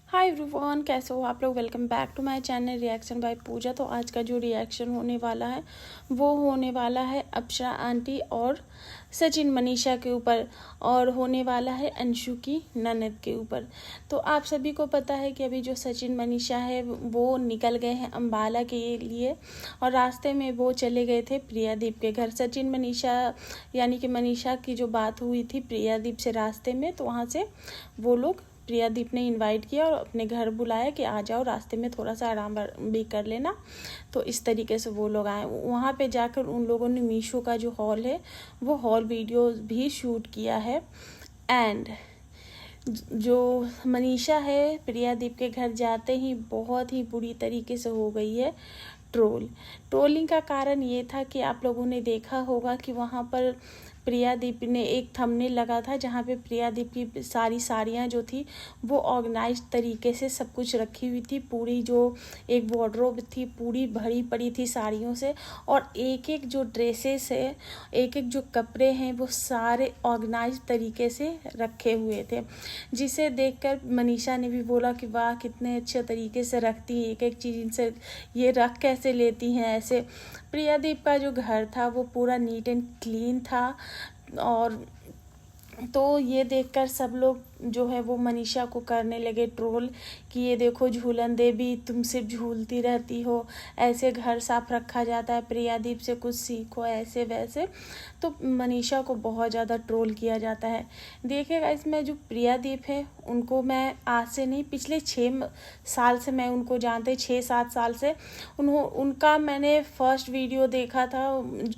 Hi everyone, कैसे हो आप लोग। Welcome back to my channel reaction by Pooja. तो आज का जो रिएक्शन होने वाला है वो होने वाला है अप्सरा आंटी और सचिन मनीषा के ऊपर, और होने वाला है अंशु की ननद के ऊपर। तो आप सभी को पता है कि अभी जो सचिन मनीषा है वो निकल गए हैं अम्बाला के लिए, और रास्ते में वो चले गए थे प्रियादीप के घर। सचिन मनीषा यानी कि मनीषा की जो बात हुई थी प्रियादीप से रास्ते में, तो वहाँ से वो लोग प्रियादीप ने इनवाइट किया और अपने घर बुलाया कि आ जाओ, रास्ते में थोड़ा सा आराम भी कर लेना। तो इस तरीके से वो लोग आए। वहाँ पे जाकर उन लोगों ने मीशो का जो हॉल है वो हॉल वीडियो भी शूट किया है। एंड जो मनीषा है प्रियादीप के घर जाते ही बहुत ही बुरी तरीके से हो गई है ट्रोलिंग का कारण ये था कि आप लोगों ने देखा होगा कि वहाँ पर प्रियादीप ने एक थंबनेल लगा था जहाँ पे प्रियादीप की सारी साड़ियाँ जो थी वो ऑर्गेनाइज तरीके से सब कुछ रखी हुई थी। पूरी जो एक वार्डरोब थी पूरी भरी पड़ी थी साड़ियों से, और एक एक जो ड्रेसेस है, एक एक जो कपड़े हैं वो सारे ऑर्गेनाइज तरीके से रखे हुए थे, जिसे देखकर मनीषा ने भी बोला कि वाह कितने अच्छे तरीके से रखती है, एक एक चीज़ से ये रख कैसे लेती हैं ऐसे। प्रियादीप का जो घर था वो पूरा नीट एंड क्लीन था, और तो ये देखकर सब लोग जो है वो मनीषा को करने लगे ट्रोल कि ये देखो झूलन देवी, तुम सिर्फ झूलती रहती हो, ऐसे घर साफ रखा जाता है, प्रियादीप से कुछ सीखो, ऐसे वैसे। तो मनीषा को बहुत ज़्यादा ट्रोल किया जाता है। देखिएगा इसमें जो प्रियादीप है उनको मैं आज से नहीं, पिछले 6 साल से मैं उनको जानते, 6-7 साल से उनका मैंने फर्स्ट वीडियो देखा था,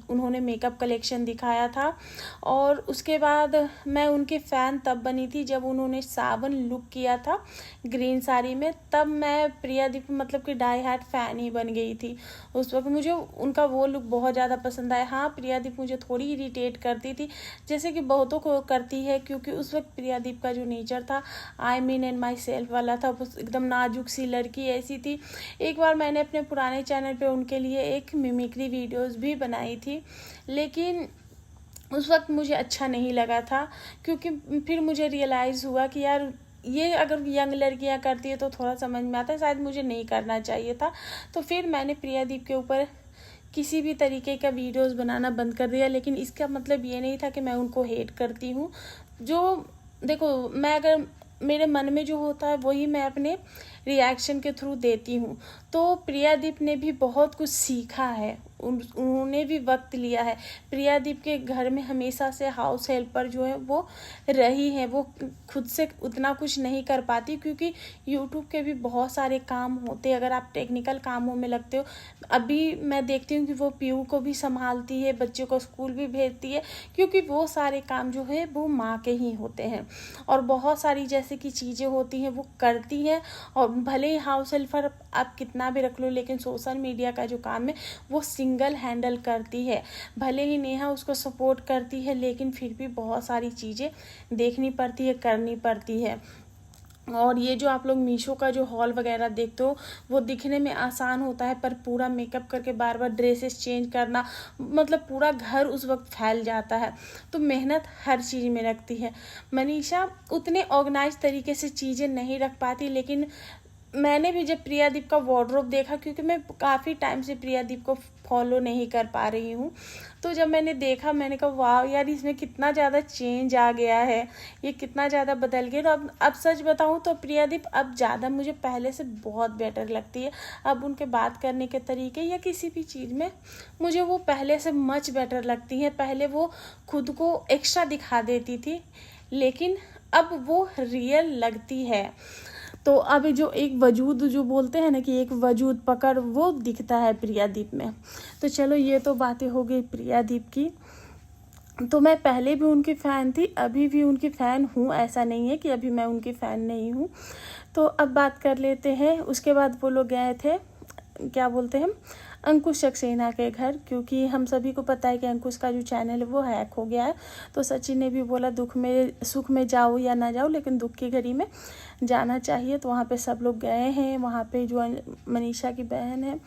उन्होंने मेकअप कलेक्शन दिखाया था, और उसके बाद मैं उनकी फ़ैन तब बनी थी जब उन्होंने सावन लुक किया था ग्रीन साड़ी में, तब मैं प्रियादीप मतलब कि डाई हार्ट फ़ैन ही बन गई थी। उस वक्त मुझे उनका वो लुक बहुत ज़्यादा पसंद आया। हाँ, प्रियादीप मुझे थोड़ी इरिटेट करती थी जैसे कि बहुतों को करती है, क्योंकि उस वक्त प्रियादीप का जो नेचर था I mean and my self वाला था, एकदम नाजुक सी लड़की ऐसी थी। एक बार मैंने अपने पुराने चैनल पे उनके लिए एक मिमिक्री वीडियोस भी बनाई थी, लेकिन उस वक्त मुझे अच्छा नहीं लगा था, क्योंकि फिर मुझे रियलाइज़ हुआ कि यार ये अगर यंग लड़कियां करती है तो थोड़ा समझ में आता है, शायद मुझे नहीं करना चाहिए था। तो फिर मैंने प्रियादीप के ऊपर किसी भी तरीके का वीडियोस बनाना बंद कर दिया, लेकिन इसका मतलब ये नहीं था कि मैं उनको हेट करती हूँ। जो देखो, मैं अगर मेरे मन में जो होता है वही मैं अपने रिएक्शन के थ्रू देती हूँ। तो प्रियादीप ने भी बहुत कुछ सीखा है, उन्होंने भी वक्त लिया है। प्रियादीप के घर में हमेशा से हाउस हेल्पर जो है वो रही है, वो खुद से उतना कुछ नहीं कर पाती, क्योंकि यूट्यूब के भी बहुत सारे काम होते हैं अगर आप टेक्निकल कामों में लगते हो। अभी मैं देखती हूँ कि वो पीयू को भी संभालती है, बच्चे को स्कूल भी भेजती है, क्योंकि वो सारे काम जो है वो माँ के ही होते हैं, और बहुत सारी जैसे कि चीज़ें होती हैं वो करती हैं। और भले ही हाउस हेल्पर आप कितना भी रख लो, लेकिन सोशल मीडिया का जो काम है वो सिंगल हैंडल करती है। भले ही नेहा उसको सपोर्ट करती है, लेकिन फिर भी बहुत सारी चीज़ें देखनी पड़ती है, करनी पड़ती है। और ये जो आप लोग मीशो का जो हॉल वगैरह देखते हो वो दिखने में आसान होता है, पर पूरा मेकअप करके बार बार ड्रेसेस चेंज करना, मतलब पूरा घर उस वक्त फैल जाता है। तो मेहनत हर चीज़ में लगती है। मनीषा उतने ऑर्गेनाइज तरीके से चीज़ें नहीं रख पाती, लेकिन मैंने भी जब प्रियादीप का वार्डरोब देखा, क्योंकि मैं काफ़ी टाइम से प्रियादीप को फॉलो नहीं कर पा रही हूँ, तो जब मैंने देखा मैंने कहा वाह यार इसमें कितना ज़्यादा चेंज आ गया है, ये कितना ज़्यादा बदल गया। तो अब सच बताऊँ तो प्रियादीप अब ज़्यादा मुझे पहले से बहुत बेटर लगती है। अब उनके बात करने के तरीके या किसी भी चीज़ में मुझे वो पहले से मच बेटर लगती है। पहले वो खुद को एक्स्ट्रा दिखा देती थी, लेकिन अब वो रियल लगती है। तो अभी जो एक वजूद जो बोलते हैं ना कि एक वजूद पकड़, वो दिखता है प्रियादीप में। तो चलो ये तो बातें हो गई प्रियादीप की। तो मैं पहले भी उनकी फ़ैन थी, अभी भी उनकी फ़ैन हूँ, ऐसा नहीं है कि अभी मैं उनकी फ़ैन नहीं हूँ। तो अब बात कर लेते हैं, उसके बाद वो लोग गए थे क्या बोलते हैं अंकुश सक्सेना के घर, क्योंकि हम सभी को पता है कि अंकुश का जो चैनल है वो हैक हो गया है। तो सचिन ने भी बोला दुख में सुख में जाओ या ना जाओ, लेकिन दुख की घड़ी में जाना चाहिए। तो वहाँ पे सब लोग गए हैं। वहाँ पे जो मनीषा की बहन है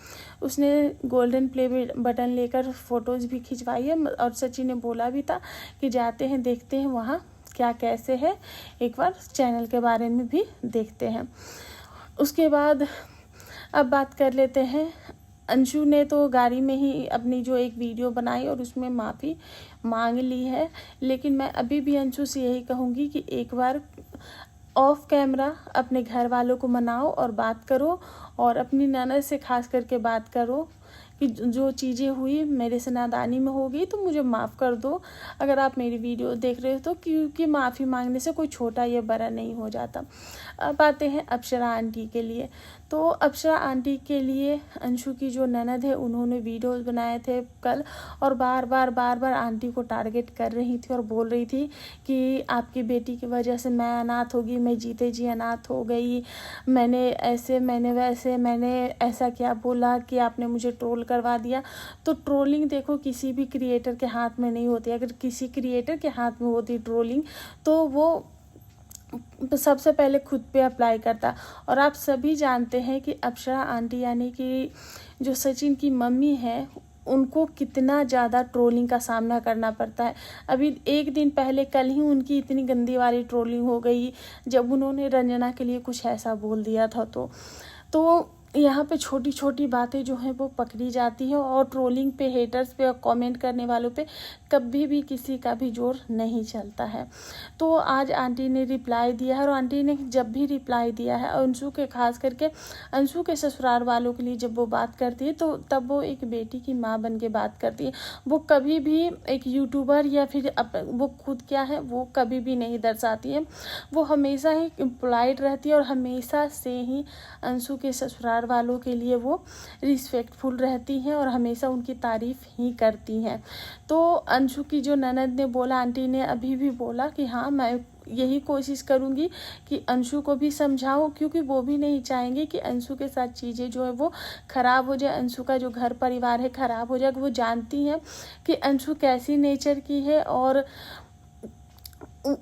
उसने गोल्डन प्ले बटन लेकर फ़ोटोज़ भी खिंचवाई है, और सचिन ने बोला भी था कि जाते हैं देखते हैं वहाँ क्या कैसे है, एक बार चैनल के बारे में भी देखते हैं। उसके बाद अब बात कर लेते हैं। अंशु ने तो गाड़ी में ही अपनी जो एक वीडियो बनाई और उसमें माफ़ी मांग ली है, लेकिन मैं अभी भी अंशु से यही कहूँगी कि एक बार ऑफ कैमरा अपने घर वालों को मनाओ और बात करो, और अपनी ननद से खास करके बात करो कि जो चीज़ें हुई मेरे से नादानी में हो गई तो मुझे माफ़ कर दो। अगर आप मेरी वीडियो देख रहे हो तो, क्योंकि माफ़ी मांगने से कोई छोटा या बड़ा नहीं हो जाता। अब आते हैं अप्सरा आंटी के लिए। तो अप्सरा आंटी के लिए अंशु की जो ननद है उन्होंने वीडियोस बनाए थे कल, और बार बार आंटी को टारगेट कर रही थी और बोल रही थी कि आपकी बेटी की वजह से मैं अनाथ होगी, मैं जीते जी अनाथ हो गई, मैंने ऐसे मैंने वैसे, मैंने ऐसा क्या बोला कि आपने मुझे ट्रोल करवा दिया। तो ट्रोलिंग देखो किसी भी क्रिएटर के हाथ में नहीं होती। अगर किसी क्रिएटर के हाथ में होती ट्रोलिंग तो वो सबसे पहले खुद पे अप्लाई करता। और आप सभी जानते हैं कि अप्सरा आंटी यानी कि जो सचिन की मम्मी है, उनको कितना ज़्यादा ट्रोलिंग का सामना करना पड़ता है। अभी एक दिन पहले कल ही उनकी इतनी गंदी वाली ट्रोलिंग हो गई जब उन्होंने रंजना के लिए कुछ ऐसा बोल दिया था। तो यहाँ पे छोटी छोटी बातें जो हैं वो पकड़ी जाती हैं, और ट्रोलिंग पे, हेटर्स पे और कमेंट करने वालों पे कभी भी किसी का भी जोर नहीं चलता है। तो आज आंटी ने रिप्लाई दिया है, और आंटी ने जब भी रिप्लाई दिया है अंशु के, खास करके अंशु के ससुराल वालों के लिए जब वो बात करती है तो तब वो एक बेटी की माँ बन के बात करती है। वो कभी भी एक यूट्यूबर या फिर वो खुद क्या है वो कभी भी नहीं दर्शाती है। वो हमेशा ही पोलाइट रहती है और हमेशा से ही अंशु के ससुराल वालों के लिए वो रिस्पेक्टफुल रहती हैं और हमेशा उनकी तारीफ ही करती हैं। तो अंशु की जो ननद ने बोला, आंटी ने अभी भी बोला कि हाँ मैं यही कोशिश करूँगी कि अंशु को भी समझाऊं, क्योंकि वो भी नहीं चाहेंगे कि अंशु के साथ चीज़ें जो है वो ख़राब हो जाए, अंशु का जो घर परिवार है ख़राब हो जाए। वो जानती हैं कि अंशु कैसी नेचर की है और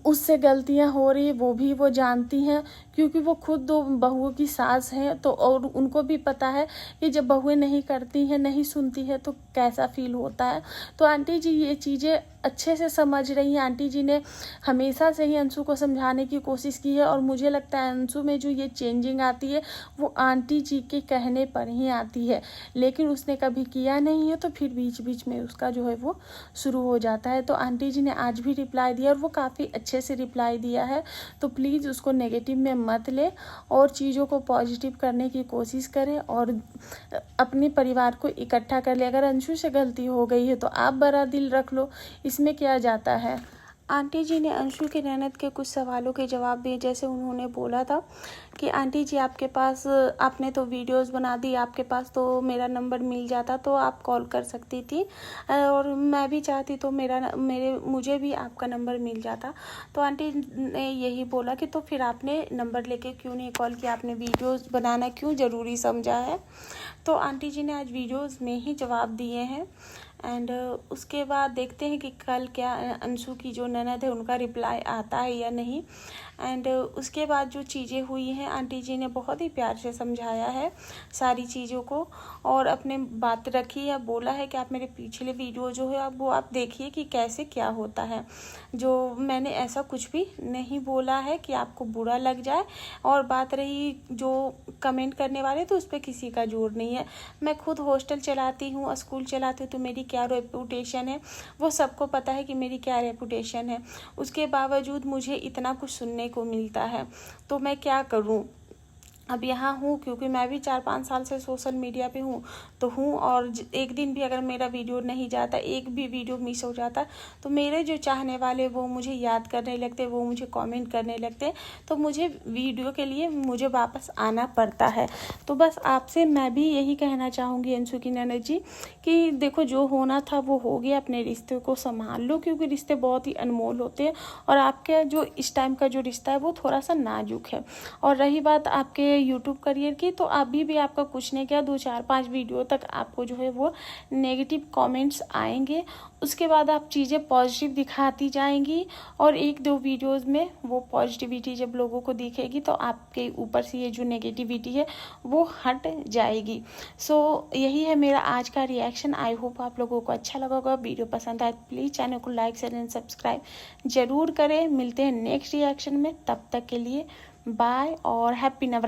उससे गलतियां हो रही वो भी वो जानती हैं, क्योंकि वो खुद दो बहुओं की सास हैं। तो और उनको भी पता है कि जब बहुएं नहीं करती हैं, नहीं सुनती है तो कैसा फील होता है। तो आंटी जी ये चीज़ें अच्छे से समझ रही हैं। आंटी जी ने हमेशा से ही अंशु को समझाने की कोशिश की है, और मुझे लगता है अंशु में जो ये चेंजिंग आती है वो आंटी जी के कहने पर ही आती है। लेकिन उसने कभी किया नहीं है तो फिर बीच बीच में उसका जो है वो शुरू हो जाता है। तो आंटी जी ने आज भी रिप्लाई दिया और वो काफ़ी अच्छे से रिप्लाई दिया है। तो प्लीज़ उसको नेगेटिव में मत ले और चीज़ों को पॉजिटिव करने की कोशिश करें और अपने परिवार को इकट्ठा कर ले। अगर अंशु से गलती हो गई है तो आप बड़ा दिल रख लो, इसमें क्या जाता है। आंटी जी ने अंशु के ननद के कुछ सवालों के जवाब दिए। जैसे उन्होंने बोला था कि आंटी जी आपके पास, आपने तो वीडियोस बना दी, आपके पास तो मेरा नंबर मिल जाता तो आप कॉल कर सकती थी, और मैं भी चाहती तो मुझे भी आपका नंबर मिल जाता। तो आंटी ने यही बोला कि तो फिर आपने नंबर लेके क्यों नहीं कॉल किया, आपने वीडियोस बनाना क्यों ज़रूरी समझा है। तो आंटी जी ने आज वीडियोस में ही जवाब दिए हैं। एंड उसके बाद देखते हैं कि कल क्या अंशु की जो ननद है उनका रिप्लाई आता है या नहीं। एंड उसके बाद जो चीज़ें हुई हैं आंटी जी ने बहुत ही प्यार से समझाया है सारी चीज़ों को, और अपने बात रखी है, बोला है कि आप मेरे पिछले वीडियो जो है वो आप देखिए कि कैसे क्या होता है। जो मैंने ऐसा कुछ भी नहीं बोला है कि आपको बुरा लग जाए। और बात रही जो कमेंट करने वाले, तो उस पर किसी का जोर नहीं है। मैं खुद हॉस्टल चलाती हूँ, स्कूल चलाती हूँ, तो मेरी क्या रेपुटेशन है वो सबको पता है कि मेरी क्या रेपुटेशन है। उसके बावजूद मुझे इतना कुछ सुनने को मिलता है, तो मैं क्या करूं। अब यहाँ हूँ क्योंकि मैं भी 4-5 साल से सोशल मीडिया पे हूँ, और एक दिन भी अगर मेरा वीडियो नहीं जाता, एक भी वीडियो मिस हो जाता, तो मेरे जो चाहने वाले वो मुझे याद करने लगते, वो मुझे कमेंट करने लगते, तो मुझे वीडियो के लिए मुझे वापस आना पड़ता है। तो बस आपसे मैं भी यही कहना चाहूँगी अंशु की ननद जी कि देखो जो होना था वो हो गया, अपने रिश्ते को संभाल लो, क्योंकि रिश्ते बहुत ही अनमोल होते हैं और आपके जो इस टाइम का जो रिश्ता है वो थोड़ा सा नाजुक है। और रही बात आपके यूट्यूब करियर की, तो अभी भी आपका कुछ नहीं किया, 2-4-5 वीडियो तक आपको जो है वो नेगेटिव कमेंट्स आएंगे। उसके बाद आप चीज़ें पॉजिटिव दिखाती जाएंगी, और 1-2 वीडियोस में वो पॉजिटिविटी जब लोगों को दिखेगी तो आपके ऊपर से ये जो नेगेटिविटी है वो हट जाएगी। सो यही है मेरा आज का रिएक्शन। आई होप आप लोगों को अच्छा लगा होगा। वीडियो पसंद आए प्लीज़ चैनल को लाइक शेयर एंड सब्सक्राइब जरूर करें। मिलते हैं नेक्स्ट रिएक्शन में, तब तक के लिए बाय और हैप्पी नवरात्र।